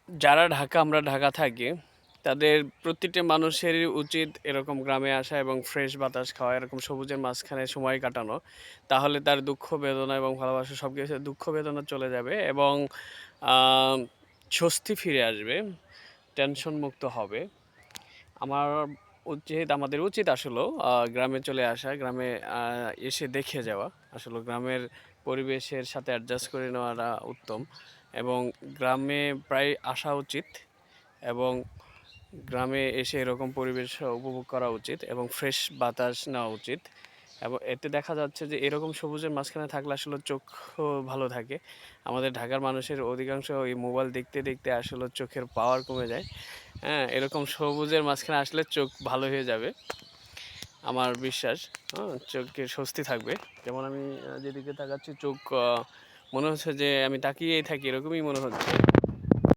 যারা আমরা ঢাকা থাকি, তাদের প্রতিটা মানুষেরই উচিত এরকম গ্রামে আসা এবং ফ্রেশ বাতাস খাওয়া, এরকম সবুজের মাঝখানে সময় কাটানো। তাহলে তার দুঃখ বেদনা এবং ভালোবাসা সবকিছু দুঃখ বেদনা চলে যাবে এবং আম স্বস্তি ফিরে আসবে, টেনশন মুক্ত হবে। আমাদের উচিত আসলেও গ্রামে চলে আসা, গ্রামে এসে দেখে যাওয়া। আসলে গ্রামের পরিবেশের সাথে অ্যাডজাস্ট করে নেওয়াটা উত্তম এবং গ্রামে প্রায় আসা উচিত এবং গ্রামে এসে এরকম পরিবেশ উপভোগ করা উচিত এবং ফ্রেশ বাতাস নেওয়া উচিত। এবং এতে দেখা যাচ্ছে যে এরকম সবুজের মাঝখানে থাকলে আসলে চোখও ভালো থাকে। আমাদের ঢাকার মানুষের অধিকাংশ এই মোবাইল দেখতে দেখতে আসলে চোখের পাওয়ার কমে যায়। হ্যাঁ, এরকম সবুজের মাঝখানে আসলে চোখ ভালো হয়ে যাবে আমার বিশ্বাস। হ্যাঁ, চোখে স্বস্তি থাকবে। যেমন আমি যেদিকে তাকাচ্ছি চোখ মনে হচ্ছে যে আমি তাকিয়েই থাকি, এরকমই মনে হচ্ছে।